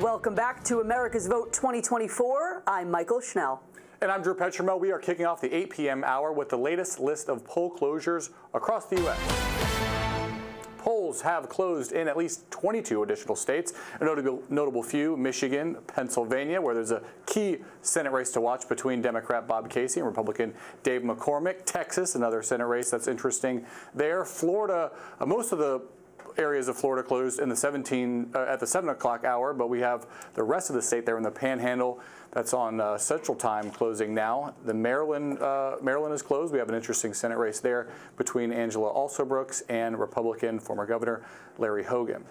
Welcome back to America's Vote 2024. I'm Michael Schnell. And I'm Drew Petrimoulx. We are kicking off the 8 p.m. hour with the latest list of poll closures across the U.S. Polls have closed in at least 22 additional states. A notable few: Michigan, Pennsylvania, where there's a key Senate race to watch between Democrat Bob Casey and Republican Dave McCormick. Texas, another Senate race that's interesting there. Florida, most of the areas of Florida closed in the at the 7 o'clock hour, but we have the rest of the state there in the Panhandle. That's on Central Time, closing now. The Maryland is closed. We have an interesting Senate race there between Angela Alsobrooks and Republican former Governor Larry Hogan.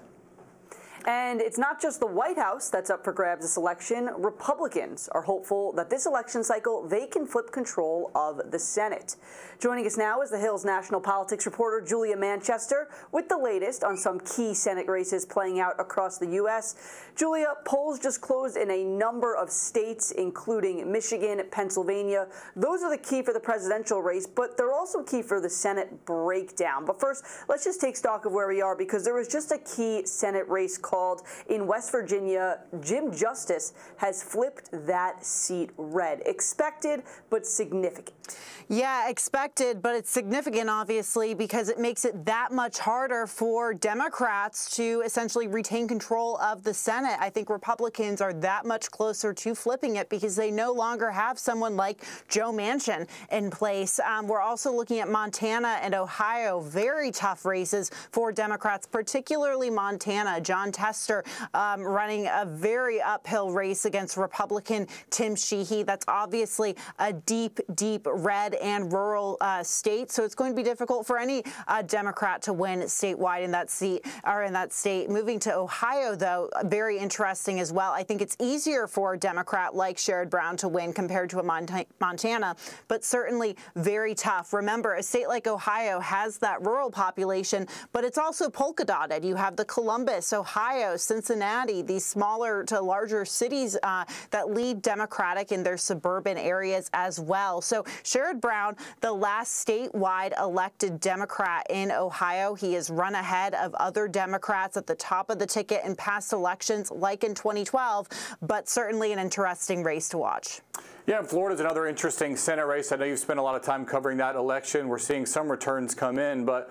And it's not just the White House that's up for grabs this election. Republicans are hopeful that this election cycle they can flip control of the Senate. Joining us now is the Hill's national politics reporter Julia Manchester with the latest on some key Senate races playing out across the U.S. Julia, polls just closed in a number of states, including Michigan, Pennsylvania. Those are the key for the presidential race, but they're also key for the Senate breakdown. But first, let's just take stock of where we are, because there was just a key Senate race called in West Virginia. Jim Justice has flipped that seat red. Expected, but significant. Yeah, expected, but it's significant, obviously, because it makes it that much harder for Democrats to essentially retain control of the Senate. I think Republicans are that much closer to flipping it because they no longer have someone like Joe Manchin in place. We're also looking at Montana and Ohio, very tough races for Democrats, particularly Montana. John Tester running a very uphill race against Republican Tim Sheehy. That's obviously a deep, deep red and rural state, so it's going to be difficult for any Democrat to win statewide in that seat or in that state. Moving to Ohio, though, very interesting as well. I think it's easier for a Democrat like Sherrod Brown to win compared to a Montana, but certainly very tough. Remember, a state like Ohio has that rural population, but it's also polka dotted. You have the Columbus, Ohio, Cincinnati, these smaller to larger cities that lead Democratic in their suburban areas as well. So Sherrod Brown, the last statewide elected Democrat in Ohio, he has run ahead of other Democrats at the top of the ticket in past elections like in 2012, but certainly an interesting race to watch. Yeah, and Florida's another interesting Senate race. I know you've spent a lot of time covering that election. We're seeing some returns come in, but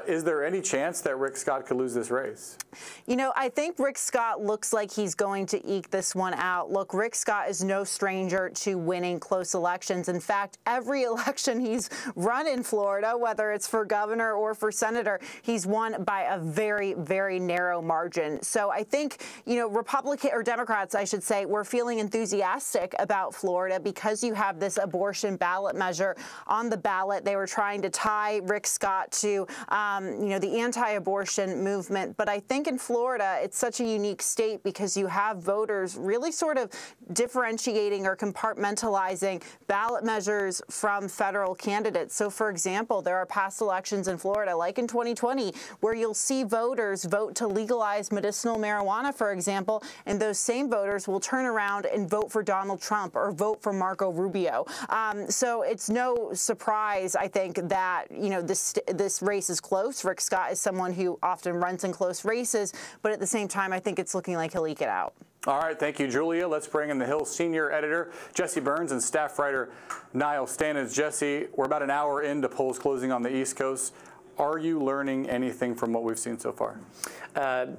is there any chance that Rick Scott could lose this race? You know, I think Rick Scott looks like he's going to eke this one out. Look, Rick Scott is no stranger to winning close elections. In fact, every election he's run in Florida, whether it's for governor or for senator, he's won by a very, very narrow margin. So I think, you know, Republican or Democrats, I should say, were feeling enthusiastic about Florida because you have this abortion ballot measure on the ballot. They were trying to tie Rick Scott to, you know, the anti-abortion movement. But I think in Florida, it's such a unique state because you have voters really sort of differentiating or compartmentalizing ballot measures from federal candidates. So, for example, there are past elections in Florida, like in 2020, where you'll see voters vote to legalize medicinal marijuana, for example, and those same voters will turn around and vote for Donald Trump or vote for Marco Rubio. So it's no surprise, I think, that, you know, this race is close. Rick Scott is someone who often runs in close races, but at the same time, I think it's looking like he'll eke it out. All right, thank you, Julia. Let's bring in the Hill senior editor, Jesse Burns, and staff writer, Niall Stannage. Jesse, we're about an hour into polls closing on the East Coast. Are you learning anything from what we've seen so far?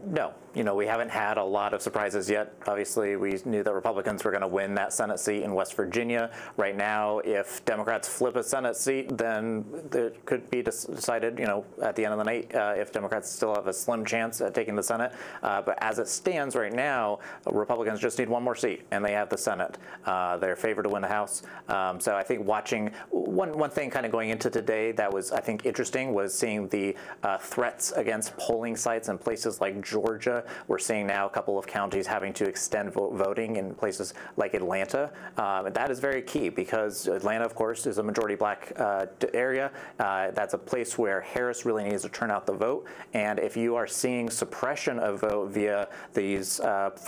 No. You know, we haven't had a lot of surprises yet. Obviously, we knew that Republicans were going to win that Senate seat in West Virginia. Right now, if Democrats flip a Senate seat, then it could be decided, you know, at the end of the night if Democrats still have a slim chance at taking the Senate. But as it stands right now, Republicans just need one more seat, and they have the Senate. They're favored to win the House. So I think watching one thing kind of going into today that was, I think, interesting was seeing the threats against polling sites in places like Georgia. We're seeing now a couple of counties having to extend voting in places like Atlanta. And that is very key because Atlanta, of course, is a majority black area. That's a place where Harris really needs to turn out the vote. And if you are seeing suppression of vote via these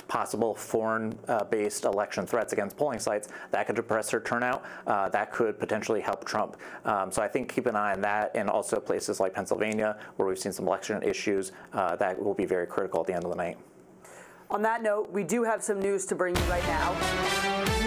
possible foreign-based election threats against polling sites, that could depress her turnout. That could potentially help Trump. So I think keep an eye on that, and also places like Pennsylvania, where we've seen some election issues, that will be very critical at the end of the night. On that note, we do have some news to bring you right now.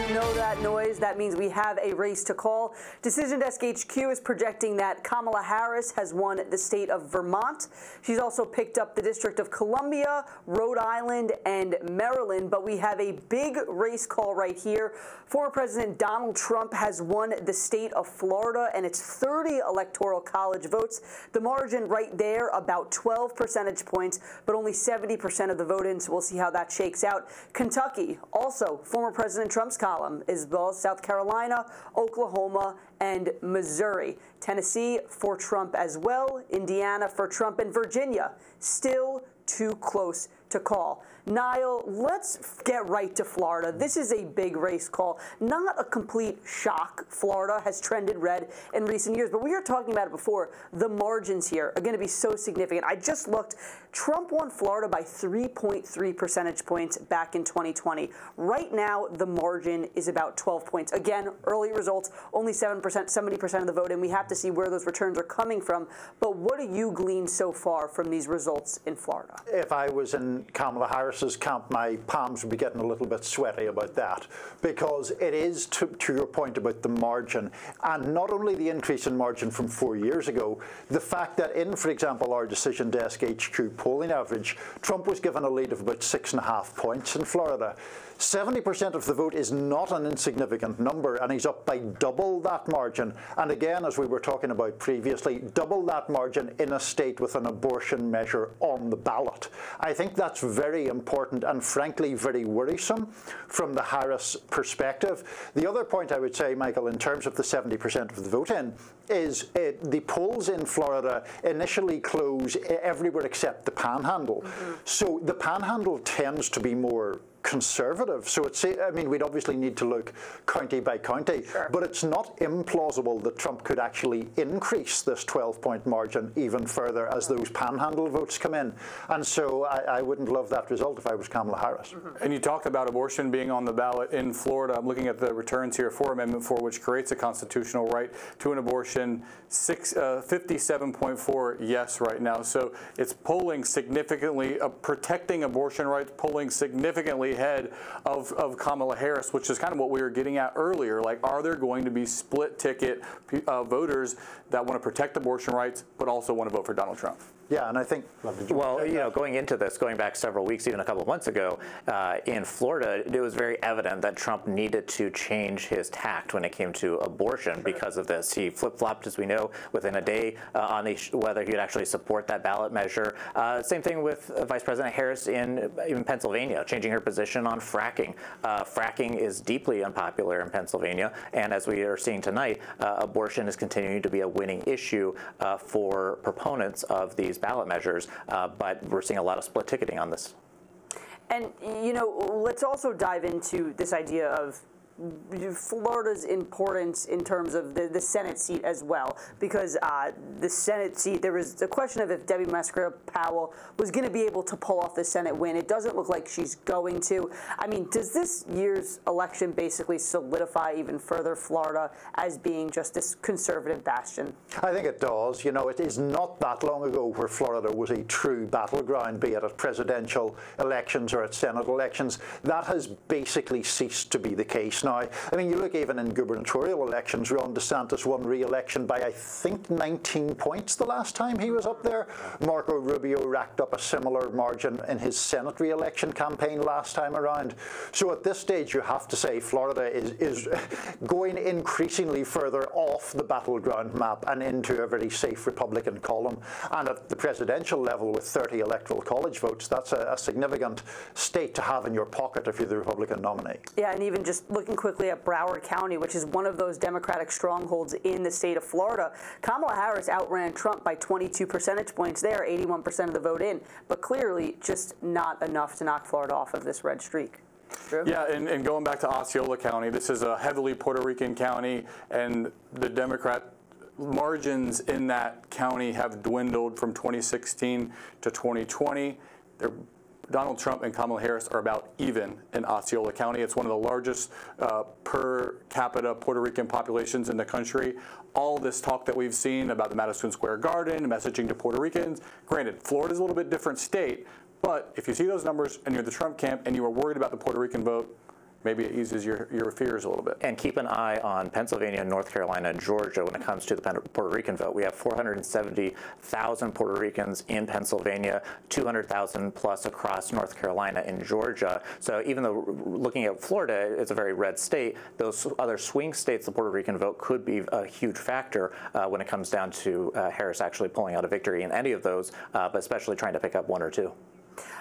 You know that noise. That means we have a race to call. Decision Desk HQ is projecting that Kamala Harris has won the state of Vermont. She's also picked up the District of Columbia, Rhode Island, and Maryland. But we have a big race call right here. Former President Donald Trump has won the state of Florida, and it's 30 electoral college votes. The margin right there, about 12 percentage points, but only 70% of the vote-ins. We'll see how that shakes out. Kentucky, also former President Trump's column, as well as South Carolina, Oklahoma, and Missouri. Tennessee for Trump as well. Indiana for Trump, and Virginia still too close to call. Niall, let's get right to Florida. This is a big race call. Not a complete shock. Florida has trended red in recent years, but we were talking about it before. The margins here are going to be so significant. I just looked. Trump won Florida by 3.3 percentage points back in 2020. Right now, the margin is about 12 points. Again, early results, only 7%, 70% of the vote, and we have to see where those returns are coming from. But what do you glean so far from these results in Florida? If I was in Kamala Harris's camp, my palms would be getting a little bit sweaty about that, because it is, to your point about the margin, and not only the increase in margin from 4 years ago, the fact that in, for example, our Decision Desk HQ polling average, Trump was given a lead of about 6.5 points in Florida. 70% of the vote is not an insignificant number, and he's up by double that margin. And again, as we were talking about previously, double that margin in a state with an abortion measure on the ballot. I think that's very important and frankly very worrisome from the Harris perspective. The other point I would say, Michael, in terms of the 70% of the vote in, is the polls in Florida initially close everywhere except the Panhandle. So the Panhandle tends to be more conservative. So it's, I mean, we'd obviously need to look county by county, but it's not implausible that Trump could actually increase this 12-point margin even further as those Panhandle votes come in. And so I wouldn't love that result if I was Kamala Harris. And you talked about abortion being on the ballot in Florida. I'm looking at the returns here for Amendment 4, which creates a constitutional right to an abortion. 57.4 yes right now. So it's polling significantly, protecting abortion rights, polling significantly ahead of Kamala Harris, which is kind of what we were getting at earlier. Like, are there going to be split ticket voters that want to protect abortion rights but also want to vote for Donald Trump? Yeah, and I think, well, you know, going into this, going back several weeks, even a couple of months ago, in Florida, it was very evident that Trump needed to change his tact when it came to abortion because of this. He flip-flopped, as we know, within a day on whether he would actually support that ballot measure. Same thing with Vice President Harris in Pennsylvania, changing her position on fracking. Fracking is deeply unpopular in Pennsylvania, and as we are seeing tonight, abortion is continuing to be a winning issue for proponents of these ballot measures, but we're seeing a lot of split ticketing on this. And, you know, let's also dive into this idea of Florida's importance in terms of the Senate seat as well, because the Senate seat, there was a question of if Debbie Musgrave Powell was going to be able to pull off the Senate win. It doesn't look like she's going to. I mean, does this year's election basically solidify even further Florida as being just this conservative bastion? I think it does. You know, it is not that long ago where Florida was a true battleground, be it at presidential elections or at Senate elections. That has basically ceased to be the case now. I mean, you look even in gubernatorial elections, Ron DeSantis won re-election by, I think, 19 points the last time he was up there. Marco Rubio racked up a similar margin in his Senate re-election campaign last time around. So at this stage, you have to say Florida is going increasingly further off the battleground map and into a very safe Republican column. And at the presidential level, with 30 electoral college votes, that's a significant state to have in your pocket if you're the Republican nominee. Yeah, and even just looking quickly at Broward County, which is one of those Democratic strongholds in the state of Florida, Kamala Harris outran Trump by 22 percentage points there, 81% of the vote in, but clearly just not enough to knock Florida off of this red streak. Drew? Yeah, and going back to Osceola County, this is a heavily Puerto Rican county, and the Democrat margins in that county have dwindled from 2016 to 2020. Donald Trump and Kamala Harris are about even in Osceola County. It's one of the largest per capita Puerto Rican populations in the country. All this talk that we've seen about the Madison Square Garden, messaging to Puerto Ricans. Granted, Florida's a little bit different state, But if you see those numbers and you're the Trump camp and you are worried about the Puerto Rican vote, maybe it eases your fears a little bit. And keep an eye on Pennsylvania, North Carolina, and Georgia when it comes to the Puerto Rican vote. We have 470,000 Puerto Ricans in Pennsylvania, 200,000 plus across North Carolina and Georgia. So even though looking at Florida, it's a very red state, those other swing states, the Puerto Rican vote could be a huge factor when it comes down to Harris actually pulling out a victory in any of those, but especially trying to pick up one or two.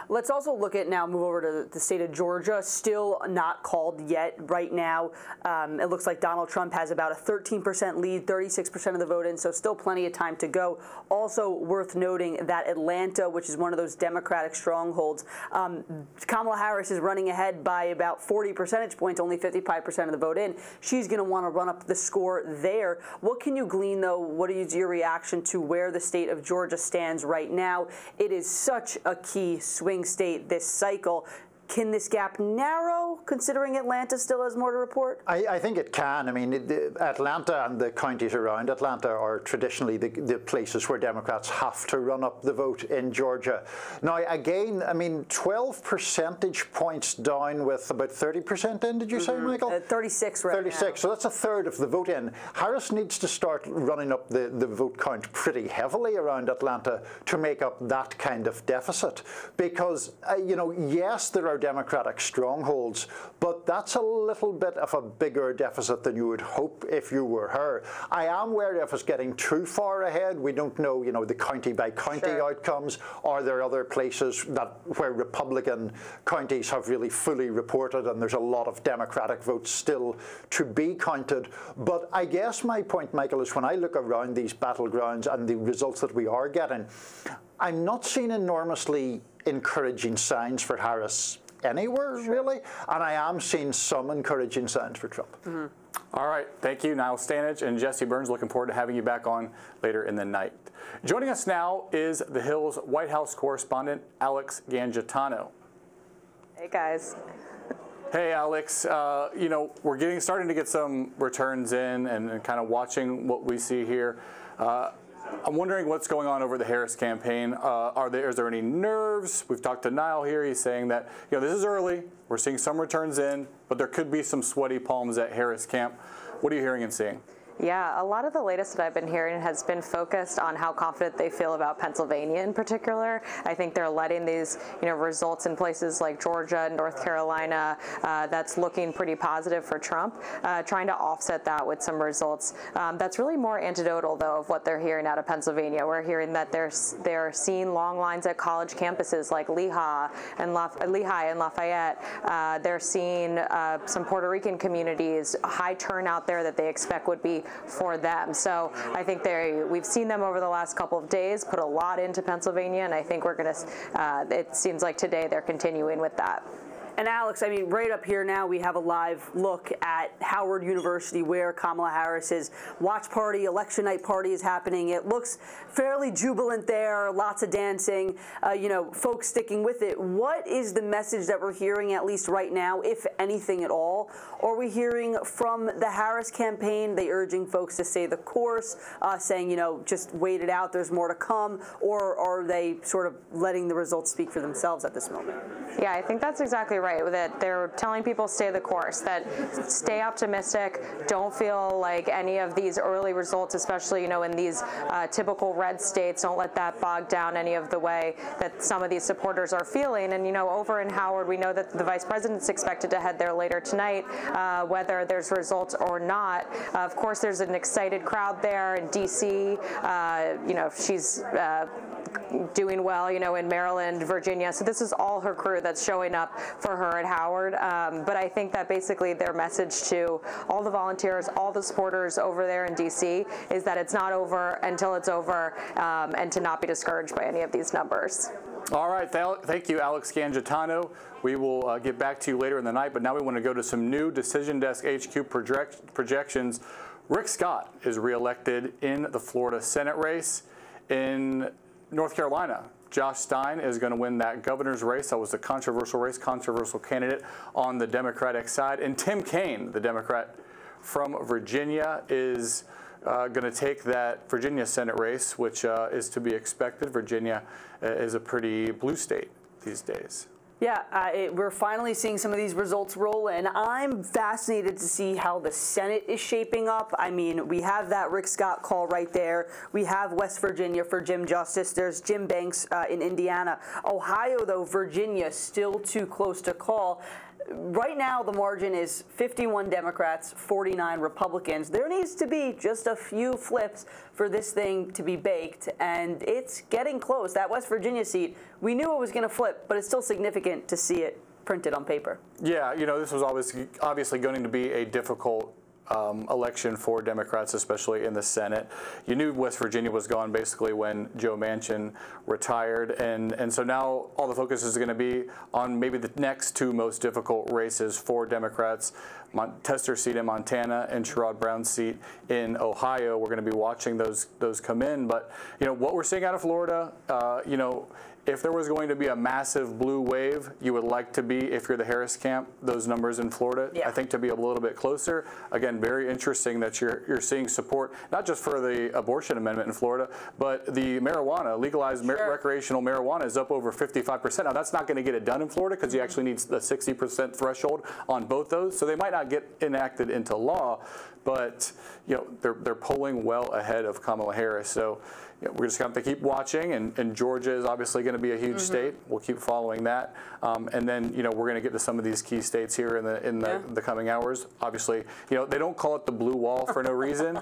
Let's also look at now, move over to the state of Georgia, still not called yet right now. It looks like Donald Trump has about a 13% lead, 36% of the vote in, so still plenty of time to go. Also worth noting that Atlanta, which is one of those Democratic strongholds, Kamala Harris is running ahead by about 40 percentage points, only 55% of the vote in. She's going to want to run up the score there. What can you glean, though? What is your reaction to where the state of Georgia stands right now? It is such a key swing state this cycle. Can this gap narrow, considering Atlanta still has more to report? I think it can. I mean, Atlanta and the counties around Atlanta are traditionally the places where Democrats have to run up the vote in Georgia. Now, again, I mean, 12 percentage points down with about 30% in, did you say, Michael? 36 right 36, now. so that's a third of the vote in. Harris needs to start running up the vote count pretty heavily around Atlanta to make up that kind of deficit. Because, you know, yes, there are Democratic strongholds, but that's a little bit of a bigger deficit than you would hope if you were her. I am wary of us getting too far ahead. We don't know, you know, the county by county outcomes. Are there other places where Republican counties have really fully reported and there's a lot of Democratic votes still to be counted? But I guess my point, Michael, is when I look around these battlegrounds and the results that we are getting, I'm not seeing enormously encouraging signs for Harris anywhere, really, and I am seeing some encouraging signs for Trump. All right, thank you, Niall Stanage and Jesse Burns. Looking forward to having you back on later in the night. Joining us now is the Hill's White House correspondent, Alex Gangitano. Hey, guys. Hey, Alex. You know, we're starting to get some returns in and kind of watching what we see here. I'm wondering what's going on over the Harris campaign. Is there any nerves? We've talked to Niall here. He's saying that, you know, this is early. We're seeing some returns in, but there could be some sweaty palms at Harris camp. What are you hearing and seeing? Yeah, a lot of the latest that I've been hearing has been focused on how confident they feel about Pennsylvania in particular. I think they're letting these, you know, results in places like Georgia, North Carolina, that's looking pretty positive for Trump, trying to offset that with some results. That's really more anecdotal, though, of what they're hearing out of Pennsylvania. We're hearing that they're seeing long lines at college campuses like Lehigh and Lafayette. They're seeing some Puerto Rican communities, high turnout there that they expect would be for them. So I think we've seen them over the last couple of days put a lot into Pennsylvania, and I think we're going to, it seems like today they're continuing with that. And Alex, I mean, right up here now we have a live look at Howard University where Kamala Harris's watch party, election night party is happening. It looks fairly jubilant there, lots of dancing, you know, folks sticking with it. What is the message that we're hearing, at least right now, if anything at all? Are we hearing from the Harris campaign, they urging folks to stay the course, saying, you know, just wait it out, there's more to come, or are they sort of letting the results speak for themselves at this moment? Yeah, I think that's exactly right. That they're telling people stay the course, that stay optimistic, don't feel like any of these early results, especially, you know, in these typical red states, don't let that bog down any of the way that some of these supporters are feeling. And, you know, over in Howard, we know that the vice president's expected to head there later tonight, whether there's results or not. Of course, there's an excited crowd there in D.C. You know, she's doing well, you know, in Maryland, Virginia. So this is all her crew that's showing up for her at Howard. But I think that basically their message to all the volunteers, all the supporters over there in D.C. is that it's not over until it's over, and to not be discouraged by any of these numbers. All right. Thank you, Alex Gangitano. We will get back to you later in the night, but now we want to go to some new Decision Desk HQ projections. Rick Scott is reelected in the Florida Senate race. In North Carolina, Josh Stein is going to win that governor's race. That was a controversial race, controversial candidate on the Democratic side. And Tim Kaine, the Democrat from Virginia, is going to take that Virginia Senate race, which is to be expected. Virginia is a pretty blue state. these days. Yeah, we're finally seeing some of these results roll in. I'm fascinated to see how the Senate is shaping up. I mean, we have that Rick Scott call right there. We have West Virginia for Jim Justice. There's Jim Banks in Indiana. Ohio, though, Virginia, still too close to call. Right now, the margin is 51 Democrats, 49 Republicans. There needs to be just a few flips for this thing to be baked, and it's getting close. That West Virginia seat, we knew it was going to flip, but it's still significant to see it printed on paper. Yeah, you know, this was obviously going to be a difficult election for Democrats, especially in the Senate. You knew West Virginia was gone basically when Joe Manchin retired, and so now all the focus is going to be on maybe the next two most difficult races for Democrats, Tester's seat in Montana and Sherrod Brown's seat in Ohio. We're going to be watching those come in, but you know what we're seeing out of Florida, you know, if there was going to be a massive blue wave, you would like to be, if you're the Harris camp, those numbers in Florida, I think to be a little bit closer. Again, very interesting that you're seeing support, not just for the abortion amendment in Florida, but the marijuana, legalized recreational marijuana is up over 55%. Now, that's not going to get it done in Florida because you actually need the 60% threshold on both those. So they might not get enacted into law, but you know they're polling well ahead of Kamala Harris. So you know, we're just going to have to keep watching, and Georgia is obviously going to be a huge state. We'll keep following that, and then you know we're going to get to some of these key states here in the coming hours. Obviously, you know they don't call it the blue wall for no reason.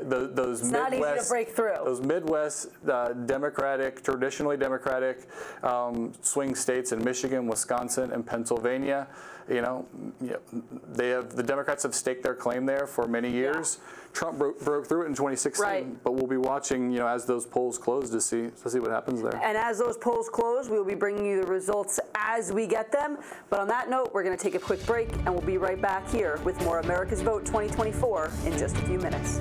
Those it's Midwest, not easy to break through. Those Midwest Democratic, traditionally Democratic swing states in Michigan, Wisconsin, and Pennsylvania. You know, the Democrats have staked their claim there for many years. Trump broke through it in 2016, but we'll be watching, you know, as those polls close to see what happens there. And as those polls close, we will be bringing you the results as we get them. But on that note, we're going to take a quick break, and we'll be right back here with more America's Vote 2024 in just a few minutes.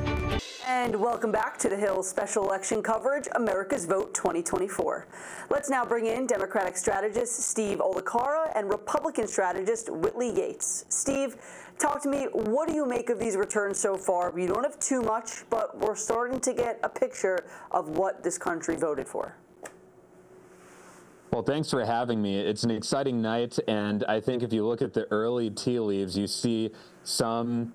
And welcome back to the Hill's special election coverage, America's Vote 2024. Let's now bring in Democratic strategist Steve Olikara and Republican strategist Whitley Yates. Steve, talk to me. What do you make of these returns so far? We don't have too much, but we're starting to get a picture of what this country voted for. Well, thanks for having me. It's an exciting night, and I think if you look at the early tea leaves, you see some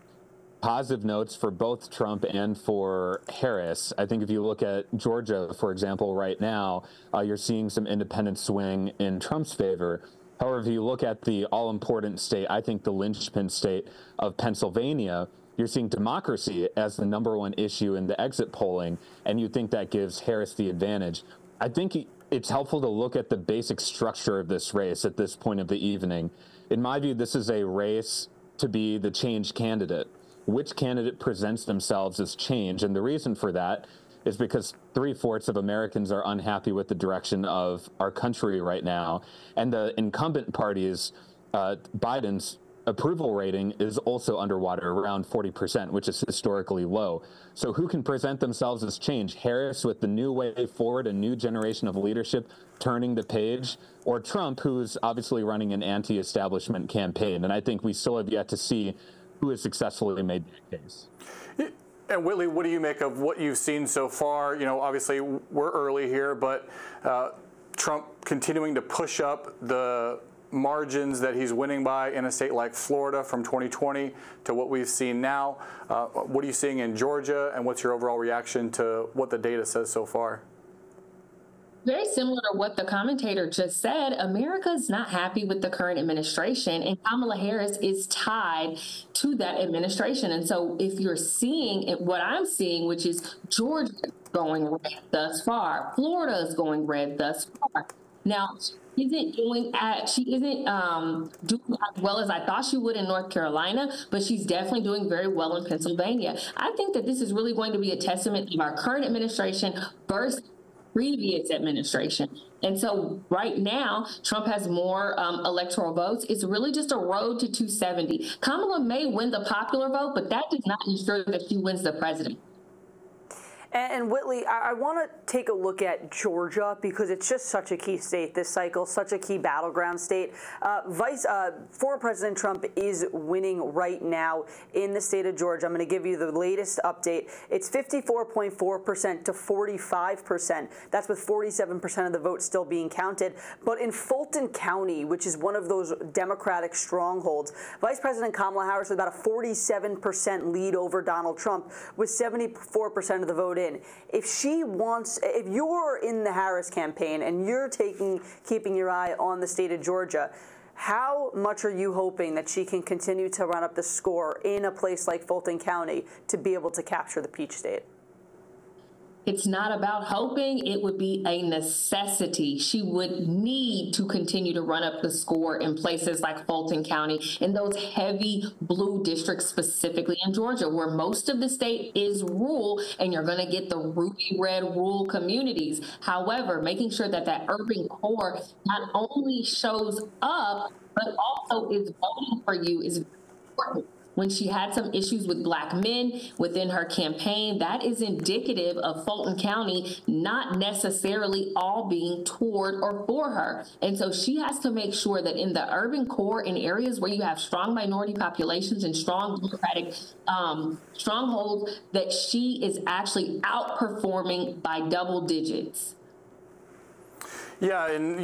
positive notes for both Trump and for Harris. I think if you look at Georgia, for example, right now, you're seeing some independent swing in Trump's favor. However, if you look at the all-important state, I think the linchpin state of Pennsylvania, you're seeing democracy as the #1 issue in the exit polling, and you think that gives Harris the advantage. I think it's helpful to look at the basic structure of this race at this point of the evening. In my view, this is a race to be the change candidate. Which candidate presents themselves as change? And the reason for that is because 3/4 of Americans are unhappy with the direction of our country right now. And the incumbent party's, Biden's approval rating is also underwater, around 40%, which is historically low. So who can present themselves as change? Harris with the new way forward, a new generation of leadership turning the page, or Trump, who's obviously running an anti-establishment campaign? And I think we still have yet to see who has successfully made that case. And Whitley, what do you make of what you've seen so far? You know, obviously we're early here, but Trump continuing to push up the margins that he's winning by in a state like Florida from 2020 to what we've seen now. What are you seeing in Georgia, and what's your overall reaction to what the data says so far? Very similar to what the commentator just said, America's not happy with the current administration, and Kamala Harris is tied to that administration. And so if you're seeing what I'm seeing, which is Georgia going red thus far, Florida is going red thus far. Now, she isn't doing as well as I thought she would in North Carolina, but she's definitely doing very well in Pennsylvania. I think that this is really going to be a testament of our current administration versus previous administration. And so right now, Trump has more electoral votes. It's really just a road to 270. Kamala may win the popular vote, but that does not ensure that she wins the president. And Whitley, I want to take a look at Georgia because it's just such a key state this cycle, such a key battleground state. Former President Trump is winning right now in the state of Georgia. I'm going to give you the latest update. It's 54.4% to 45%. That's with 47% of the vote still being counted. But in Fulton County, which is one of those Democratic strongholds, Vice President Kamala Harris has about a 47% lead over Donald Trump with 74% of the vote in. If you're in the Harris campaign and you're keeping your eye on the state of Georgia, how much are you hoping that she can continue to run up the score in a place like Fulton County to be able to capture the Peach State? It's not about hoping. It would be a necessity. She would need to continue to run up the score in places like Fulton County, in those heavy blue districts, specifically in Georgia, where most of the state is rural, and you're going to get the ruby red rural communities. However, making sure that that urban core not only shows up, but also is voting for you is important. When she had some issues with Black men within her campaign, that is indicative of Fulton County not necessarily all being toward or for her. And so she has to make sure that in the urban core, in areas where you have strong minority populations and strong Democratic strongholds, that she is actually outperforming by double digits. Yeah, and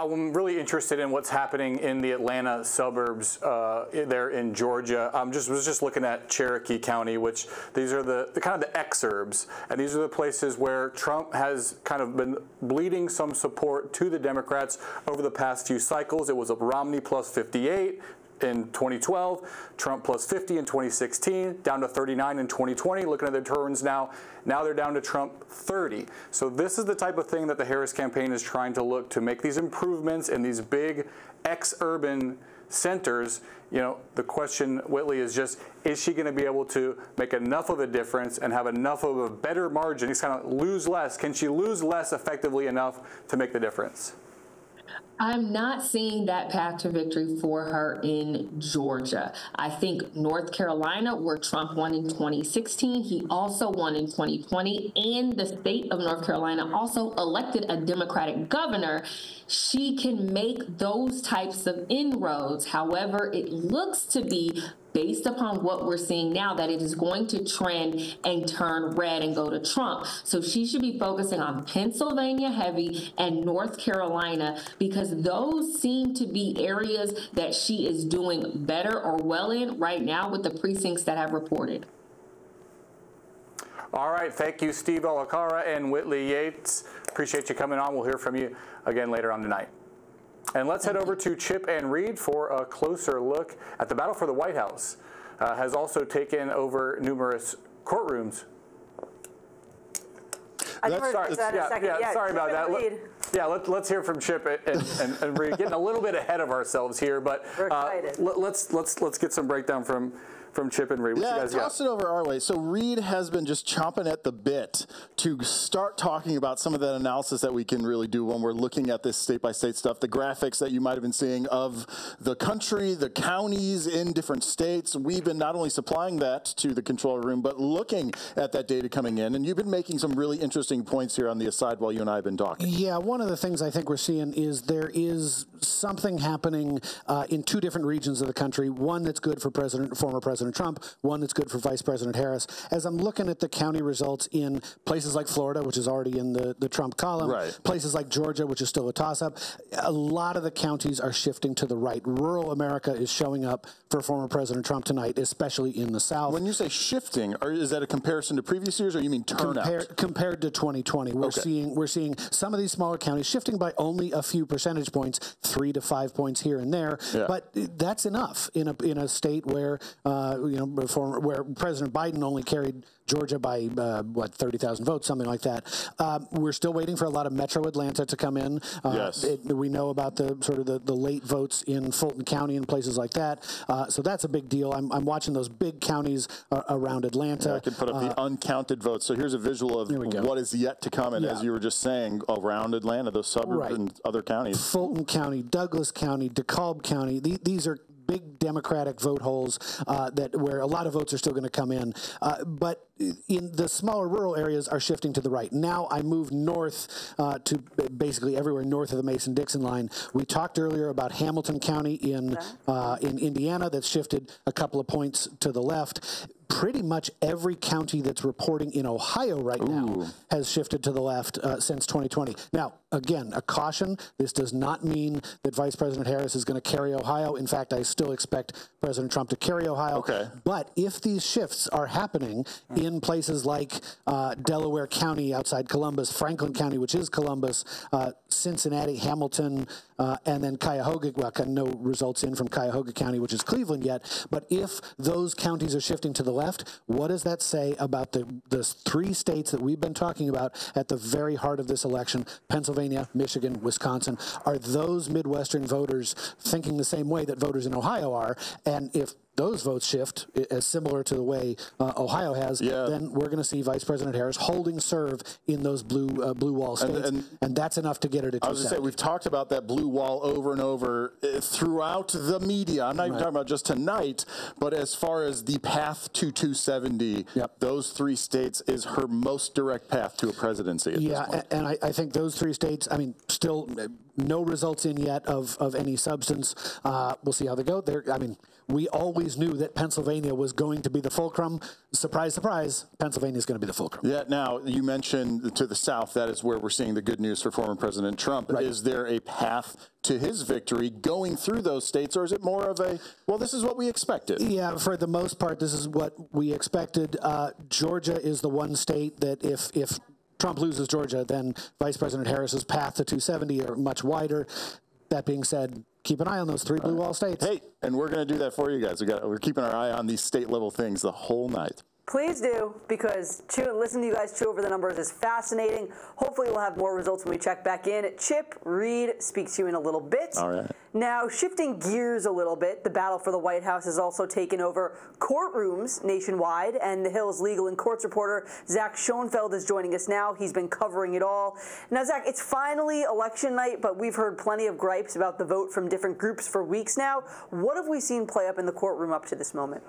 I'm really interested in what's happening in the Atlanta suburbs there in Georgia. Was just looking at Cherokee County, which these are the kind of the exurbs, and these are the places where Trump has kind of been bleeding some support to the Democrats over the past few cycles. It was a Romney plus 58 in 2012, Trump plus 50 in 2016, down to 39 in 2020. Looking at their turns now they're down to Trump 30. So this is the type of thing that the Harris campaign is trying to look to make these improvements in these big ex-urban centers. The question, Whitley, is just, is she going to be able to make enough of a difference and have enough of a better margin? He's kind of lose less. Can she lose less effectively enough to make the difference? I'm not seeing that path to victory for her in Georgia. I think North Carolina, where Trump won in 2016, he also won in 2020, and the state of North Carolina also elected a Democratic governor. She can make those types of inroads. However, it looks to be, based upon what we're seeing now, that it is going to trend and turn red and go to Trump. So she should be focusing on Pennsylvania heavy and North Carolina, because those seem to be areas that she is doing better or well in right now with the precincts that have reported. All right. Thank you, Steve Olacara and Whitley Yates. Appreciate you coming on. We'll hear from you again later on tonight. And let's head over to Chip and Reed for a closer look at the battle for the White House. Has also taken over numerous courtrooms. Sorry about that. Yeah, let's hear from Chip and Reed. Getting a little bit ahead of ourselves here, but let's get some breakdown from Chip and Reed. What you guys toss it over our way. So Reed has been just chomping at the bit to start talking about some of that analysis that we can really do when we're looking at this state-by-state stuff, the graphics that you might have been seeing of the country, the counties in different states. We've been not only supplying that to the control room, but looking at that data coming in. And you've been making some really interesting points here on the aside while you and I have been talking. Yeah, one of the things I think we're seeing is there is something happening in two different regions of the country, one that's good for former President Trump, one that's good for Vice President Harris. As I'm looking at the county results in places like Florida, which is already in the Trump column, places like Georgia, which is still a toss-up, a lot of the counties are shifting to the right. Rural America is showing up for former President Trump tonight, especially in the South. When you say shifting, is that a comparison to previous years, or you mean turnout? Compared to 2020, we're seeing some of these smaller counties shifting by only a few percentage points, 3 to 5 points here and there, but that's enough in a state where where President Biden only carried Georgia by 30,000 votes, something like that. We're still waiting for a lot of Metro Atlanta to come in. We know about the late votes in Fulton County and places like that. So that's a big deal. I'm watching those big counties around Atlanta. I can put up the uncounted votes. So here's a visual of what is yet to come. And as you were just saying, around Atlanta, those suburbs and other counties. Fulton County, Douglas County, DeKalb County. These are big Democratic vote holes where a lot of votes are still going to come in. But in the smaller rural areas are shifting to the right. Now I move north to basically everywhere north of the Mason-Dixon line. We talked earlier about Hamilton County in Indiana that's shifted a couple of points to the left. Pretty much every county that's reporting in Ohio right now has shifted to the left since 2020. Now, again, a caution. This does not mean that Vice President Harris is going to carry Ohio. In fact, I still expect President Trump to carry Ohio. But if these shifts are happening in places like Delaware County outside Columbus, Franklin County, which is Columbus, Cincinnati, Hamilton, and then Cuyahoga, well, no results in from Cuyahoga County, which is Cleveland yet. But if those counties are shifting to the left, what does that say about the three states that we've been talking about at the very heart of this election, Pennsylvania, Michigan, Wisconsin? Are those Midwestern voters thinking the same way that voters in Ohio are? And if those votes shift as similar to the way Ohio has, then we're going to see Vice President Harris holding serve in those blue wall states, and that's enough to get her to 270. I was going to say, we've talked about that blue wall over and over throughout the media. I'm not even talking about just tonight, but as far as the path to 270, those three states is her most direct path to a presidency at this point. And I think those three states, I mean, still no results in yet of any substance. We'll see how they go. I mean, we always knew that Pennsylvania was going to be the fulcrum. Surprise, surprise, Pennsylvania is going to be the fulcrum. Yeah, now, you mentioned to the south, that is where we're seeing the good news for former President Trump. Is there a path to his victory going through those states, or is it more of a, well, this is what we expected? Yeah, for the most part, this is what we expected. Georgia is the one state that if Trump loses Georgia, then Vice President Harris's path to 270 are much wider. That being said, keep an eye on those three blue wall states. Hey, and we're going to do that for you guys. We're keeping our eye on these state level things the whole night. Please do, because listening to you guys chew over the numbers is fascinating. Hopefully we'll have more results when we check back in. Chip Reed speaks to you in a little bit. All right. Now, shifting gears a little bit, the battle for the White House has also taken over courtrooms nationwide, and the Hill's legal and courts reporter Zach Schoenfeld is joining us now. He's been covering it all. Now, Zach, it's finally election night, but we've heard plenty of gripes about the vote from different groups for weeks now. What have we seen play up in the courtroom up to this moment?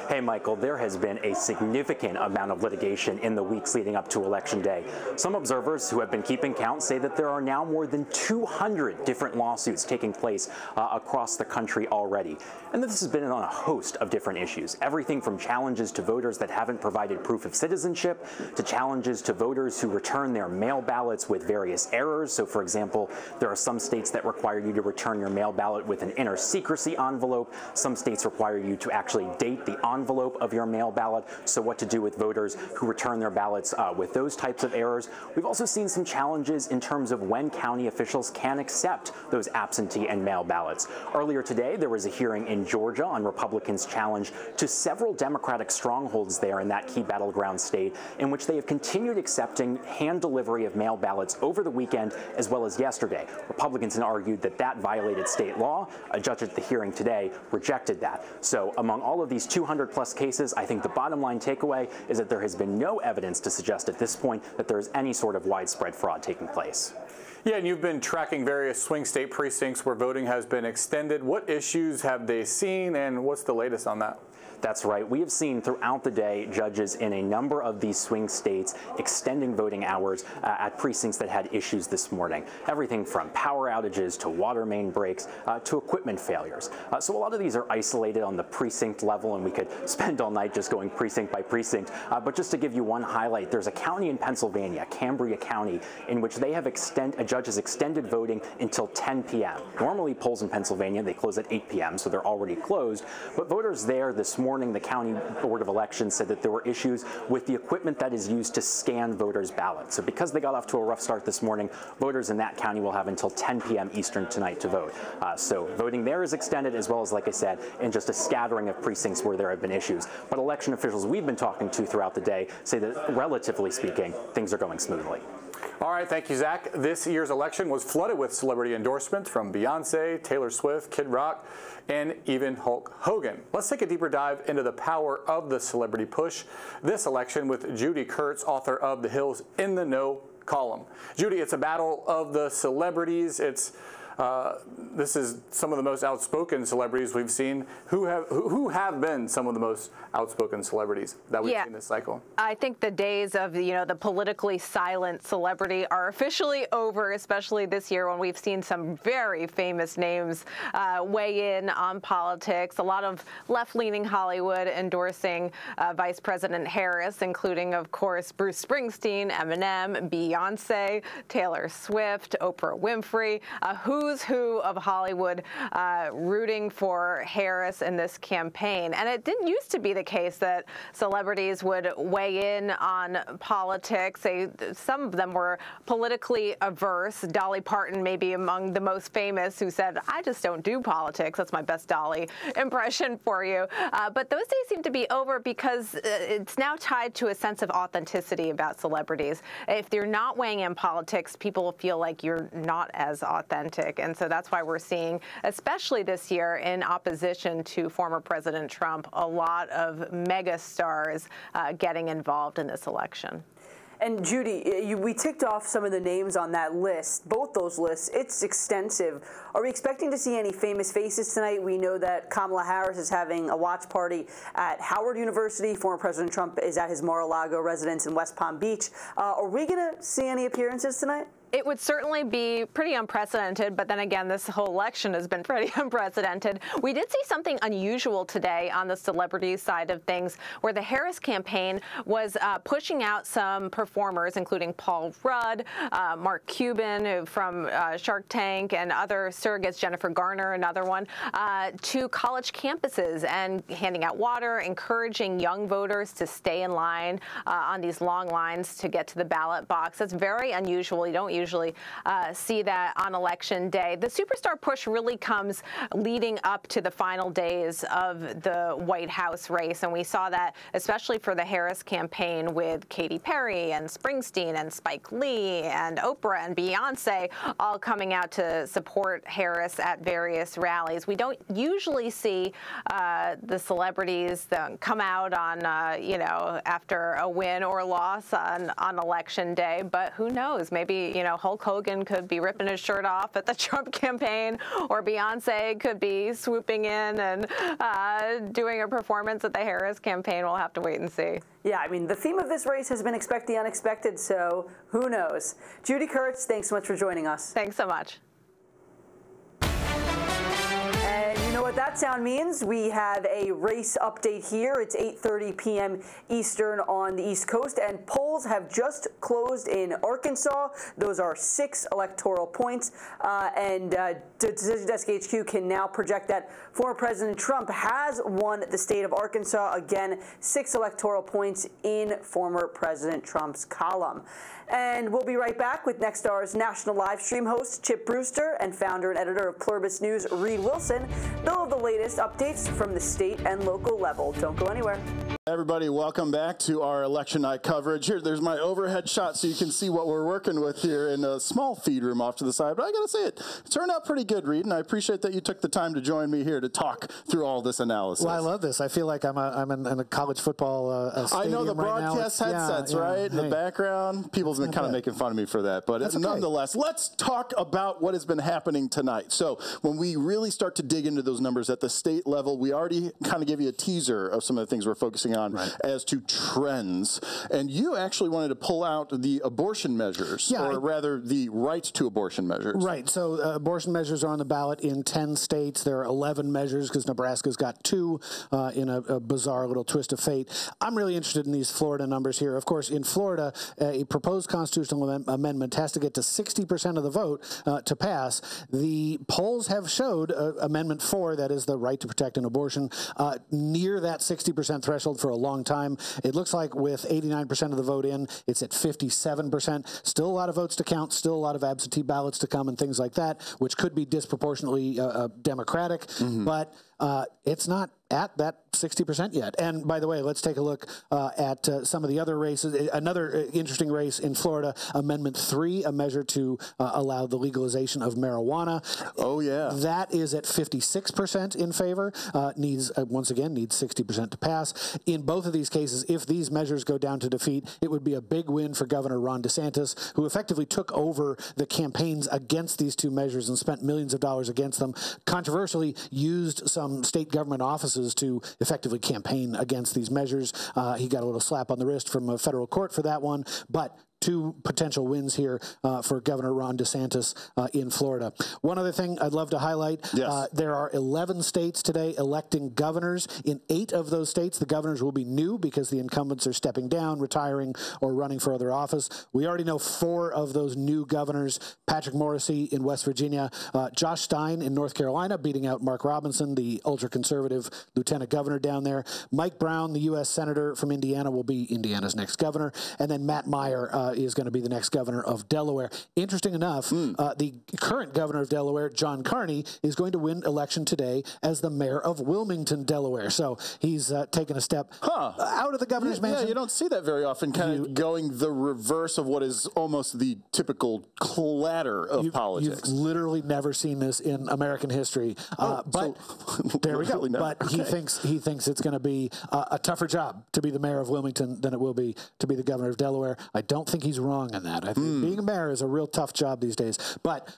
Hey, Michael, there has been a significant amount of litigation in the weeks leading up to Election Day. Some observers who have been keeping count say that there are now more than 200 different lawsuits taking place across the country already. And this has been on a host of different issues, everything from challenges to voters that haven't provided proof of citizenship, to challenges to voters who return their mail ballots with various errors. So, for example, there are some states that require you to return your mail ballot with an inner secrecy envelope. Some states require you to actually date the envelope of your mail ballot. So what to do with voters who return their ballots with those types of errors. We've also seen some challenges in terms of when county officials can accept those absentee and mail ballots. Earlier today, there was a hearing in Georgia on Republicans' challenge to several Democratic strongholds there in that key battleground state, in which they have continued accepting hand delivery of mail ballots over the weekend as well as yesterday. Republicans argued that that violated state law. A judge at the hearing today rejected that. So among all of these 200 plus cases, I think the bottom line takeaway is that there has been no evidence to suggest at this point that there is any sort of widespread fraud taking place. Yeah, and you've been tracking various swing state precincts where voting has been extended. What issues have they seen, and what's the latest on that? That's right. We have seen throughout the day judges in a number of these swing states extending voting hours at precincts that had issues this morning. Everything from power outages to water main breaks to equipment failures. So a lot of these are isolated on the precinct level, and we could spend all night just going precinct by precinct. But just to give you one highlight, there's a county in Pennsylvania, Cambria County, in which they have a judge has extended voting until 10 p.m. Normally polls in Pennsylvania, they close at 8 p.m., so they're already closed. But voters there this morning, the County Board of Elections said that there were issues with the equipment that is used to scan voters' ballots. So because they got off to a rough start this morning, voters in that county will have until 10 p.m. Eastern tonight to vote. So voting there is extended, as well as, like I said, in just a scattering of precincts where there have been issues. But election officials we've been talking to throughout the day say that, relatively speaking, things are going smoothly. All right, thank you, Zach. This year's election was flooded with celebrity endorsements from Beyonce, Taylor Swift, Kid Rock, and even Hulk Hogan. Let's take a deeper dive into the power of the celebrity push this election with Judy Kurtz, author of the Hill's In the Know column. Judy, it's a battle of the celebrities. It's This is some of the most outspoken celebrities we've seen. Who have been some of the most outspoken celebrities that we've seen this cycle? I think the days of the politically silent celebrity are officially over, especially this year when we've seen some very famous names weigh in on politics. A lot of left-leaning Hollywood endorsing Vice President Harris, including, of course, Bruce Springsteen, Eminem, Beyonce, Taylor Swift, Oprah Winfrey, a who's who of Hollywood rooting for Harris in this campaign. And it didn't used to be the case that celebrities would weigh in on politics. Some of them were politically averse. Dolly Parton may be among the most famous, who said, "I just don't do politics." That's my best Dolly impression for you. But those days seem to be over because it's now tied to a sense of authenticity about celebrities. If you're not weighing in politics, people feel like you're not as authentic. And so that's why we're seeing, especially this year, in opposition to former President Trump, a lot of mega stars getting involved in this election. And Judy, we ticked off some of the names on that list, both those lists. It's extensive. Are we expecting to see any famous faces tonight? We know that Kamala Harris is having a watch party at Howard University. Former President Trump is at his Mar-a-Lago residence in West Palm Beach. Are we going to see any appearances tonight? It would certainly be pretty unprecedented, but then again, this whole election has been pretty unprecedented. We did see something unusual today on the celebrity side of things, where the Harris campaign was pushing out some performers, including Paul Rudd, Mark Cuban from Shark Tank, and other surrogates, Jennifer Garner, another one, to college campuses and handing out water, encouraging young voters to stay in line on these long lines to get to the ballot box. That's very unusual. You don't usually see that on election day. The superstar push really comes leading up to the final days of the White House race, and we saw that especially for the Harris campaign with Katy Perry and Springsteen and Spike Lee and Oprah and Beyonce all coming out to support Harris at various rallies. We don't usually see the celebrities come out on, after a win or loss on election day, but who knows? Maybe, Hulk Hogan could be ripping his shirt off at the Trump campaign, or Beyonce could be swooping in and doing a performance at the Harris campaign. We'll have to wait and see. Yeah, I mean, the theme of this race has been expect the unexpected, so who knows? Judy Kurtz, thanks so much for joining us. Thanks so much. And you know what that sound means? We have a race update here. It's 8:30 p.m. Eastern on the East Coast, and polls have just closed in Arkansas. Those are 6 electoral points, and Decision Desk HQ can now project that former President Trump has won the state of Arkansas. Again, 6 electoral points in former President Trump's column. And we'll be right back with Nextstar's national live stream host, Chip Brewster, and founder and editor of Pluribus News, Reed Wilson. They'll have the latest updates from the state and local level. Don't go anywhere. Everybody, welcome back to our election night coverage. Here, there's my overhead shot so you can see what we're working with here in a small feed room off to the side. But I got to say, it turned out pretty good, Reed, and I appreciate that you took the time to join me here to talk through all this analysis. Well, I love this. I feel like I'm in a college football stadium. I know the broadcast headsets, right? In the background. People's been kind of making fun of me for that. But nonetheless, let's talk about what has been happening tonight. So when we really start to dig into those numbers at the state level, we already kind of gave you a teaser of some of the things we're focusing on as to trends. And you actually wanted to pull out the abortion measures, or rather the right to abortion measures. Right. So abortion measures are on the ballot in 10 states. There are 11 measures because Nebraska's got 2 in a bizarre little twist of fate. I'm really interested in these Florida numbers here. Of course, in Florida, a proposed constitutional amendment has to get to 60% of the vote to pass. The polls have showed Amendment 4, that is the right to protect an abortion, near that 60% threshold for a long time. It looks like with 89% of the vote in, it's at 57%. Still a lot of votes to count, still a lot of absentee ballots to come and things like that, which could be disproportionately Democratic. But it's not at that 60% yet. And by the way, let's take a look at some of the other races. Another interesting race in Florida, Amendment 3, a measure to allow the legalization of marijuana. Oh, yeah. That is at 56% in favor. Once again, needs 60% to pass. In both of these cases, if these measures go down to defeat, it would be a big win for Governor Ron DeSantis, who effectively took over the campaigns against these two measures and spent millions of dollars against them. Controversially, used some state government offices to effectively campaign against these measures. He got a little slap on the wrist from a federal court for that one, but two potential wins here for Governor Ron DeSantis in Florida. One other thing I'd love to highlight, there are 11 states today electing governors. In 8 of those states, the governors will be new because the incumbents are stepping down, retiring, or running for other office. We already know 4 of those new governors: Patrick Morrisey in West Virginia, Josh Stein in North Carolina, beating out Mark Robinson, the ultra-conservative lieutenant governor down there. Mike Brown, the U.S. Senator from Indiana, will be Indiana's next governor. And then Matt Meyer is going to be the next governor of Delaware. Interesting enough, the current governor of Delaware, John Carney, is going to win election today as the mayor of Wilmington, Delaware. So he's taken a step out of the governor's mansion. Yeah, you don't see that very often, kind of going the reverse of what is almost the typical clatter of politics. You've literally never seen this in American history. But there we go. Really but he thinks it's going to be a tougher job to be the mayor of Wilmington than it will be to be the governor of Delaware. I don't think he's wrong on that. I think being a mayor is a real tough job these days. But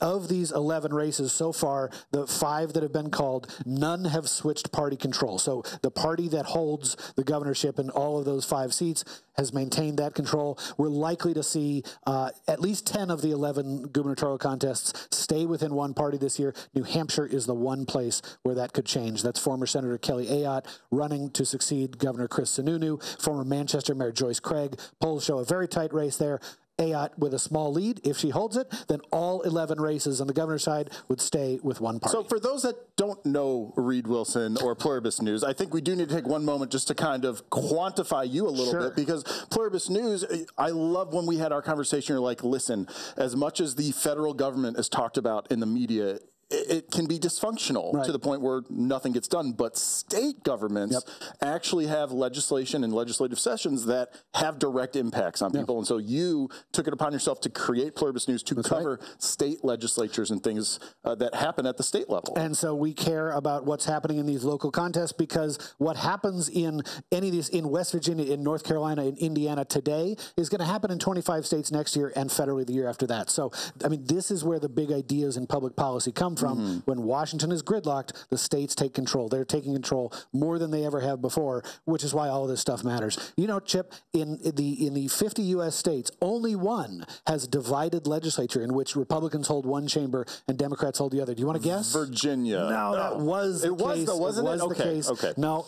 of these 11 races so far, the 5 that have been called, none have switched party control. So the party that holds the governorship in all of those 5 seats has maintained that control. We're likely to see at least 10 of the 11 gubernatorial contests stay within one party this year. New Hampshire is the one place where that could change. That's former Senator Kelly Ayotte running to succeed Governor Chris Sununu, former Manchester Mayor Joyce Craig. Polls show a very tight race there. Ayotte with a small lead. If she holds it, then all 11 races on the governor's side would stay with one party. So for those that don't know Reed Wilson or Pluribus News, I think we do need to take one moment just to kind of quantify you a little bit, because Pluribus News, I love when we had our conversation, you're like, listen, as much as the federal government is talked about in the media, it can be dysfunctional to the point where nothing gets done. But state governments actually have legislation and legislative sessions that have direct impacts on people. And so you took it upon yourself to create Pluribus News to cover state legislatures and things that happen at the state level. And so we care about what's happening in these local contests, because what happens in any of these, in West Virginia, in North Carolina, in Indiana today, is going to happen in 25 states next year and federally the year after that. So, I mean, this is where the big ideas in public policy come from. When Washington is gridlocked, the states take control. They're taking control more than they ever have before, which is why all of this stuff matters. You know, Chip, in the 50 U.S. states, only one has divided legislature in which Republicans hold one chamber and Democrats hold the other. Do you want to guess? Virginia. No, that was the case. Was, though, wasn't it? The case. Okay. No,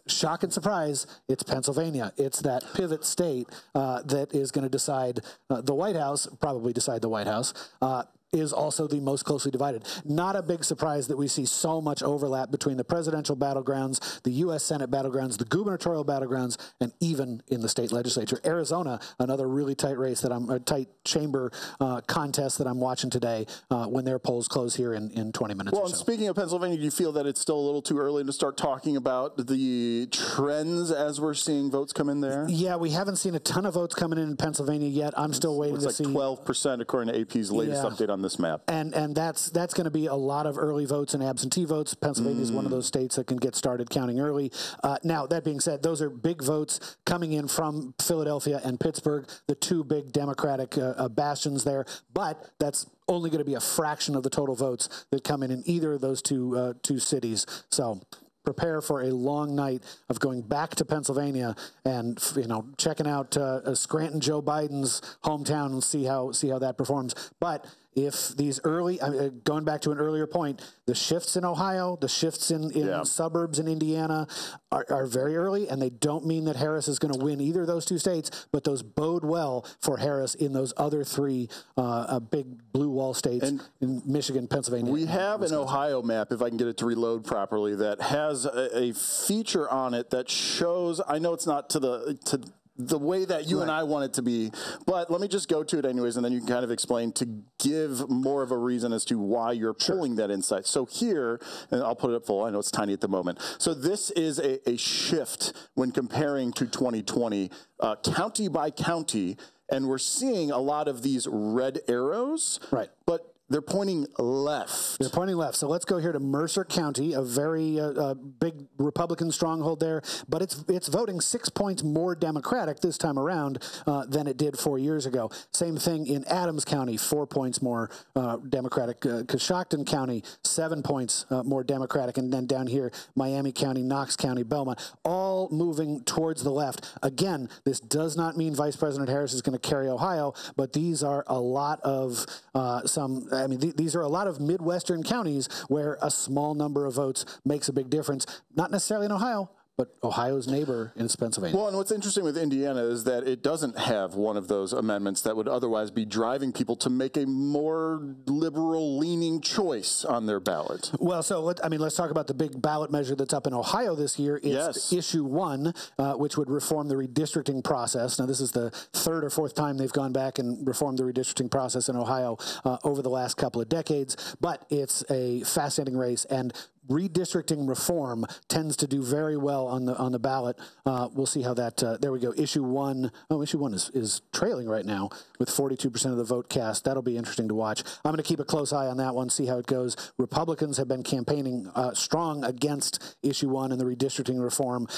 shock and surprise, it's Pennsylvania. It's that pivot state that is going to decide the White House, probably decide the White House, is also the most closely divided. Not a big surprise that we see so much overlap between the presidential battlegrounds, the U.S. Senate battlegrounds, the gubernatorial battlegrounds, and even in the state legislature. Arizona, another really tight race that a tight chamber contest that I'm watching today when their polls close here in 20 minutes or so. Well, speaking of Pennsylvania, do you feel that it's still a little too early to start talking about the trends as we're seeing votes come in there? Yeah, we haven't seen a ton of votes coming in Pennsylvania yet. I'm still waiting to see. It's like 12% according to AP's latest update on this map. And that's going to be a lot of early votes and absentee votes. Pennsylvania is one of those states that can get started counting early. Now, that being said, those are big votes coming in from Philadelphia and Pittsburgh, the two big Democratic bastions there. But that's only going to be a fraction of the total votes that come in either of those two cities. So prepare for a long night of going back to Pennsylvania and, you know, checking out Scranton, Joe Biden's hometown, and see how that performs. But if these early, going back to an earlier point, the shifts in Ohio, the shifts in suburbs in Indiana are very early, and they don't mean that Harris is going to win either of those two states, but those bode well for Harris in those other 3 big blue wall states in Michigan, Pennsylvania. We have an Ohio map, if I can get it to reload properly, that has a feature on it that shows, I know it's not to the way that you and I want it to be. But let me just go to it anyways, and then you can kind of explain to give more of a reason as to why you're pulling that insight. So here, and I'll put it up full. I know it's tiny at the moment. So this is a shift when comparing to 2020, county by county, and we're seeing a lot of these red arrows. Right. But they're pointing left. They're pointing left. So let's go here to Mercer County, a very big Republican stronghold there. But it's voting 6 points more Democratic this time around than it did 4 years ago. Same thing in Adams County, 4 points more Democratic. Coshocton County, 7 points more Democratic. And then down here, Miami County, Knox County, Belmont, all moving towards the left. Again, this does not mean Vice President Harris is going to carry Ohio, but these are a lot of these are a lot of Midwestern counties where a small number of votes makes a big difference. Not necessarily in Ohio, but Ohio's neighbor in Pennsylvania. Well, and what's interesting with Indiana is that it doesn't have one of those amendments that would otherwise be driving people to make a more liberal-leaning choice on their ballot. Well, so let's talk about the big ballot measure that's up in Ohio this year. It's Issue 1, which would reform the redistricting process. Now, this is the third or fourth time they've gone back and reformed the redistricting process in Ohio over the last couple of decades, but it's a fascinating race, and redistricting reform tends to do very well on the ballot. We'll see how that. There we go. Issue 1. Oh, Issue 1 is trailing right now with 42% of the vote cast. That'll be interesting to watch. I'm going to keep a close eye on that one, see how it goes. Republicans have been campaigning strong against Issue 1 and the redistricting reform.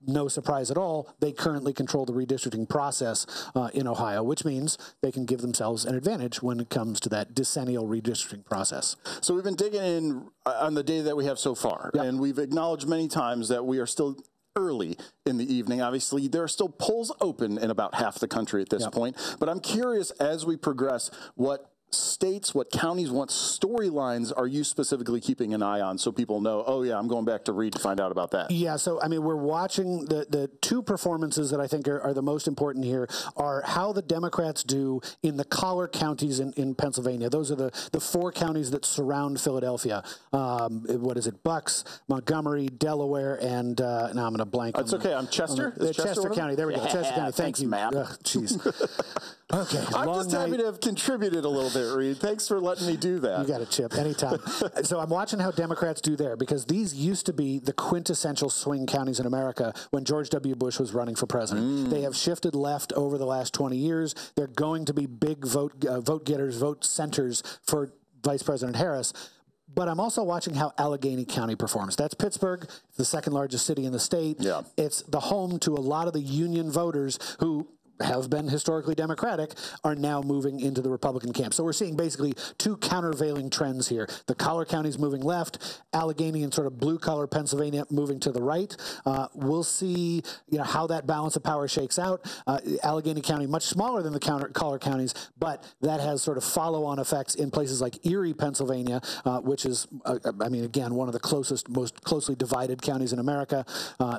No surprise at all, they currently control the redistricting process in Ohio, which means they can give themselves an advantage when it comes to that decennial redistricting process. So we've been digging in on the data that we have so far, and we've acknowledged many times that we are still early in the evening. Obviously, there are still polls open in about half the country at this point, but I'm curious as we progress what states, what counties, what storylines are you specifically keeping an eye on so people know, oh yeah, I'm going back to read to find out about that? Yeah, so we're watching the two performances that I think are the most important here are how the Democrats do in the collar counties in Pennsylvania. Those are the 4 counties that surround Philadelphia. What is it? Bucks, Montgomery, Delaware, and now I'm going to blank. That's okay. I'm Chester. Chester County. There we go. Chester County. Thanks, you, Matt. Jeez. Okay. I'm just happy to have contributed a little bit, Reed. Thanks for letting me do that. You got a chip anytime. So I'm watching how Democrats do there because these used to be the quintessential swing counties in America when George W. Bush was running for president. They have shifted left over the last 20 years. They're going to be big vote getters, vote centers for Vice President Harris. But I'm also watching how Allegheny County performs. That's Pittsburgh, the second largest city in the state. Yeah. It's the home to a lot of the union voters who have been historically Democratic are now moving into the Republican camp. So we're seeing basically two countervailing trends here. The collar counties moving left, Allegheny and sort of blue-collar Pennsylvania moving to the right. We'll see how that balance of power shakes out. Allegheny County, much smaller than the collar counties, but that has sort of follow-on effects in places like Erie, Pennsylvania, which is, again, one of the most closely divided counties in America.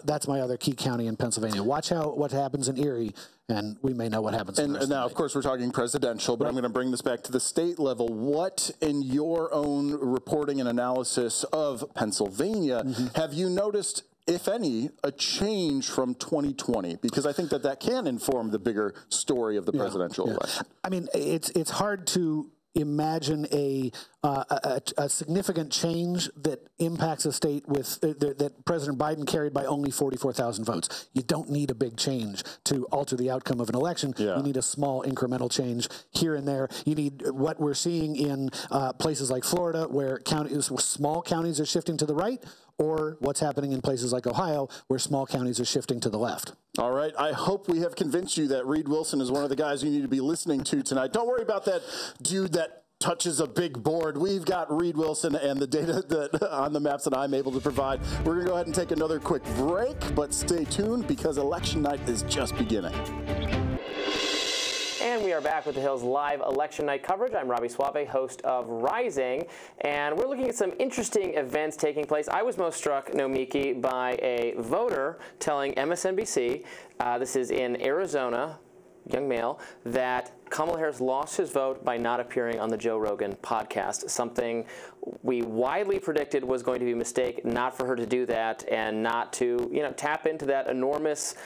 That's my other key county in Pennsylvania. Watch what happens in Erie, and we may know what happens. And now, of course, we're talking presidential, but I'm going to bring this back to the state level. What, in your own reporting and analysis of Pennsylvania, have you noticed, if any, a change from 2020? Because I think that can inform the bigger story of the presidential election. I mean, it's hard to imagine a significant change that impacts a state with that President Biden carried by only 44,000 votes. You don't need a big change to alter the outcome of an election. You need a small incremental change here and there. You need what we're seeing in places like Florida, where small counties are shifting to the right, or what's happening in places like Ohio, where small counties are shifting to the left. All right. I hope we have convinced you that Reed Wilson is one of the guys you need to be listening to tonight. Don't worry about that dude that touches a big board. We've got Reed Wilson and the data that on the maps that I'm able to provide. We're going to go ahead and take another quick break, but stay tuned because election night is just beginning. And we are back with the Hill's live election night coverage. I'm Robbie Suave, host of Rising, and we're looking at some interesting events taking place. I was most struck, Nomiki, by a voter telling MSNBC, this is in Arizona, young male, that Kamala Harris lost his vote by not appearing on the Joe Rogan podcast, something we widely predicted was going to be a mistake, not for her to do that and not to, tap into that enormous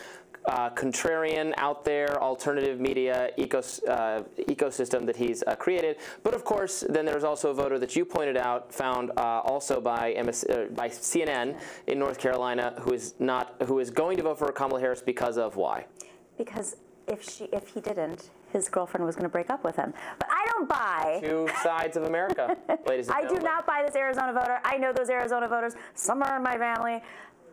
contrarian, out there, alternative media ecosystem that he's created. But of course, then there's also a voter that you pointed out, found also by CNN in North Carolina, who is going to vote for Kamala Harris because of why? Because if he didn't, his girlfriend was going to break up with him. But I don't buy. Two sides of America, ladies and I gentlemen. do not buy this Arizona voter. I know those Arizona voters. Some are in my family.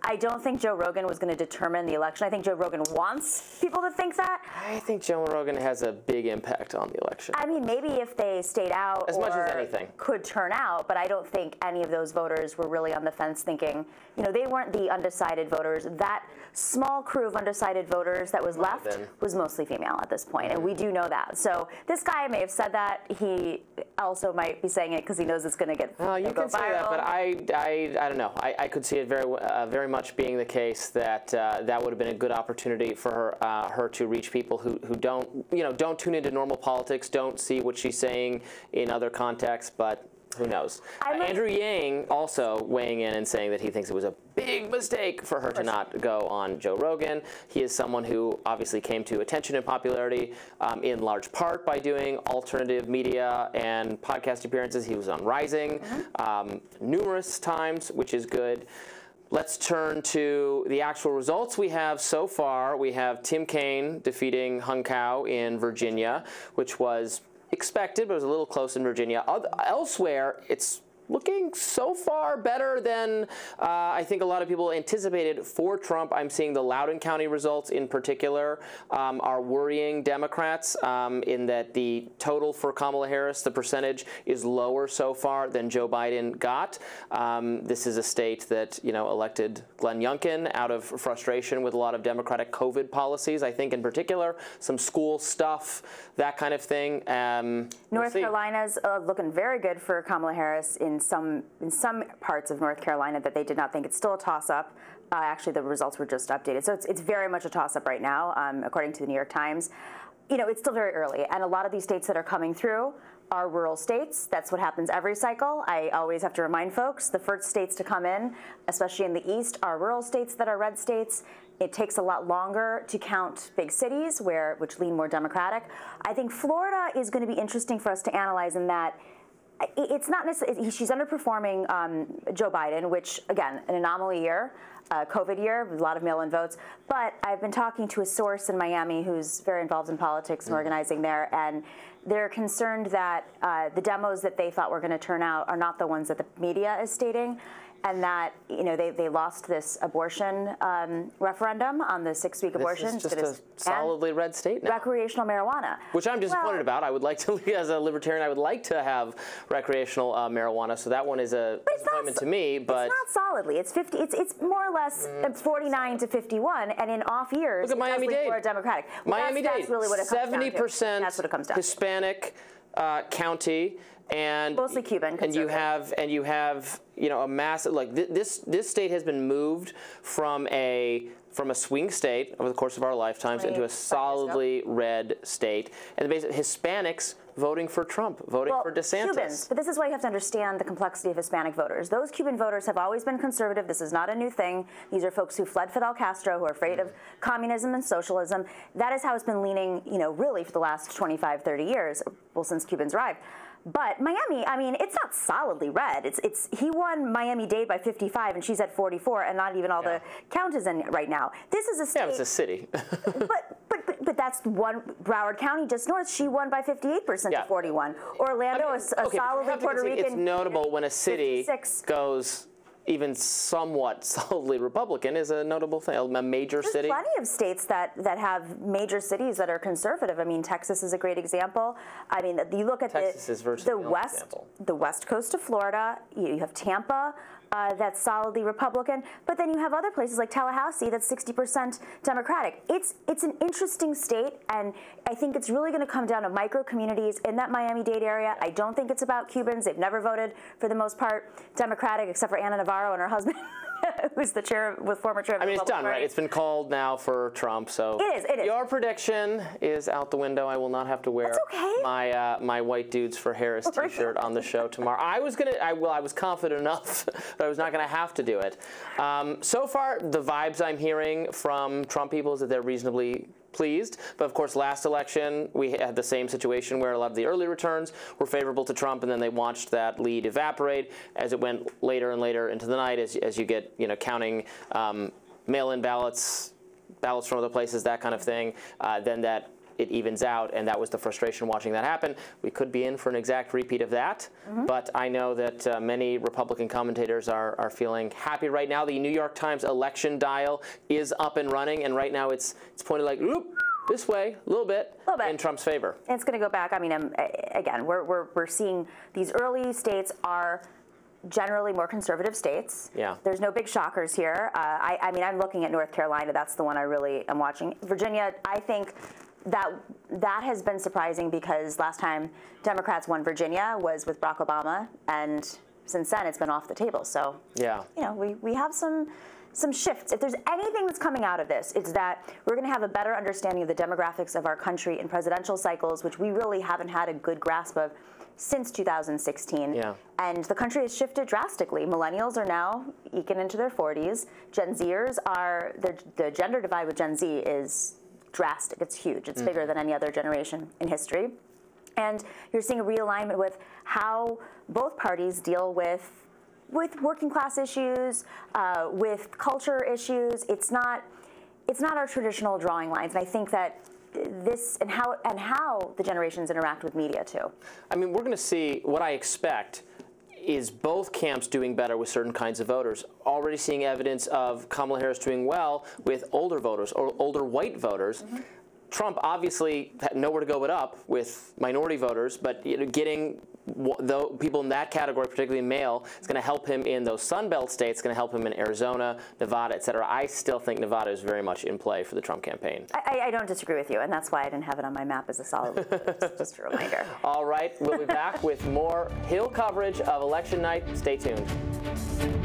I don't think Joe Rogan was going to determine the election. I think Joe Rogan wants people to think that. I think Joe Rogan has a big impact on the election. I mean, maybe if they stayed out as much as anything could turn out, but I don't think any of those voters were really on the fence thinking, you know, they weren't the undecided voters. That small crew of undecided voters that was left was mostly female at this point, and we do know that. So this guy may have said that. He also might be saying it because he knows it's going to get you can say that, but I don't know. I could see it very much being the case that that would have been a good opportunity for her to reach people who don't tune into normal politics, don't see what she's saying in other contexts, but who knows? Andrew Yang also weighing in and saying that he thinks it was a big mistake for her to not go on Joe Rogan. He is someone who obviously came to attention and popularity in large part by doing alternative media and podcast appearances. He was on Rising numerous times, which is good. Let's turn to the actual results we have so far. We have Tim Kaine defeating Hung Cao in Virginia, which was expected, but it was a little close in Virginia. Elsewhere, it's looking so far better than I think a lot of people anticipated for Trump. I'm seeing the Loudoun County results in particular are worrying Democrats in that the total for Kamala Harris, the percentage, is lower so far than Joe Biden got. This is a state that, elected Glenn Youngkin out of frustration with a lot of Democratic COVID policies, I think in particular, some school stuff, that kind of thing. North Carolina's looking very good for Kamala Harris in some parts of North Carolina that they did not think. It's still a toss-up. Actually, the results were just updated. So it's very much a toss-up right now, according to the New York Times. It's still very early, and a lot of these states that are coming through are rural states. That's what happens every cycle. I always have to remind folks, the first states to come in, especially in the East, are rural states that are red states. It takes a lot longer to count big cities, which lean more Democratic. I think Florida is going to be interesting for us to analyze in that it's not necessarily, she's underperforming Joe Biden, which, again, an anomaly year, COVID year, with a lot of mail-in votes. But I've been talking to a source in Miami who's very involved in politics and organizing there, and they're concerned that the demos that they thought were going to turn out are not the ones that the media is stating, and that they lost this abortion referendum on the 6-week abortion. This is just a solidly red state now. Recreational marijuana, which I'm disappointed about. I would like to, as a libertarian, I would like to have recreational marijuana. So that one is a disappointment to me. But it's not solidly. It's 50. It's more or less 49 to 51, and in off years, look at Miami-Dade. More Democratic. Well, Miami-Dade, that's really what it comes down to. 70% that's what it comes down Hispanic county. And mostly Cuban. And you have a massive, this state has been moved from a swing state over the course of our lifetimes into a solidly red state, and the Hispanics voting for Trump, voting for DeSantis. Cubans, but this is why you have to understand the complexity of Hispanic voters. Those Cuban voters have always been conservative. This is not a new thing. These are folks who fled Fidel Castro, who are afraid of communism and socialism. That is how it's been leaning, really for the last 25, 30 years, since Cubans arrived. But Miami, I mean, it's not solidly red. He won Miami-Dade by 55, and she's at 44, and not even all the count is in right now. This is a state. Yeah, it's a city. but that's one. Broward County, just north, she won by 58% to 41. Orlando, a solidly Puerto Rican. It's notable when a city 56. Goes even somewhat solidly Republican is a notable thing, a major city. There's plenty of states that have major cities that are conservative. I mean, Texas is a great example. I mean, you look at the west coast of Florida, you have Tampa, that's solidly Republican, but then you have other places like Tallahassee that's 60% Democratic. It's an interesting state, and I think it's really going to come down to micro communities in that Miami-Dade area. I don't think it's about Cubans. They've never voted, for the most part, Democratic, except for Anna Navarro and her husband. who's the chair, with former chair of the I mean, it's done, Party. right? It's been called now for Trump, so it is. Your prediction is out the window. I will not have to wear my White Dudes for Harris T-shirt on the show tomorrow. I was confident enough that I was not going to have to do it. So far, the vibes I'm hearing from Trump people is that they're reasonably pleased. But of course, last election, we had the same situation where a lot of the early returns were favorable to Trump, and then they watched that lead evaporate as it went later and later into the night as you get, counting mail-in ballots from other places, that kind of thing. Then that it evens out, and that was the frustration watching that happen. We could be in for an exact repeat of that, but I know that many Republican commentators are feeling happy right now. The New York Times election dial is up and running, and right now it's pointed like, oop, this way, a little bit in Trump's favor. And it's going to go back. I mean, again, we're seeing these early states are generally more conservative states. Yeah. There's no big shockers here. I mean, I'm looking at North Carolina. That's the one I really am watching. Virginia, I think that has been surprising because last time Democrats won Virginia was with Barack Obama, and since then it's been off the table. So yeah, we have some shifts. If there's anything that's coming out of this, it's that we're going to have a better understanding of the demographics of our country in presidential cycles, which we really haven't had a good grasp of since 2016. Yeah. And the country has shifted drastically. Millennials are now eking into their 40s. Gen Zers are, the gender divide with Gen Z is drastic. It's huge. It's bigger than any other generation in history. And you're seeing a realignment with how both parties deal with working class issues, with culture issues. It's not our traditional drawing lines. And I think that this and how the generations interact with media too. I mean, we're going to see what I expect is both camps doing better with certain kinds of voters. Already seeing evidence of Kamala Harris doing well with older voters or older white voters. Trump obviously had nowhere to go but up with minority voters, but getting people in that category, particularly male, is going to help him in those Sun Belt states. It's going to help him in Arizona, Nevada, et cetera. I still think Nevada is very much in play for the Trump campaign. I don't disagree with you, and that's why I didn't have it on my map as a solid just a reminder. All right, we'll be back with more Hill coverage of election night. Stay tuned.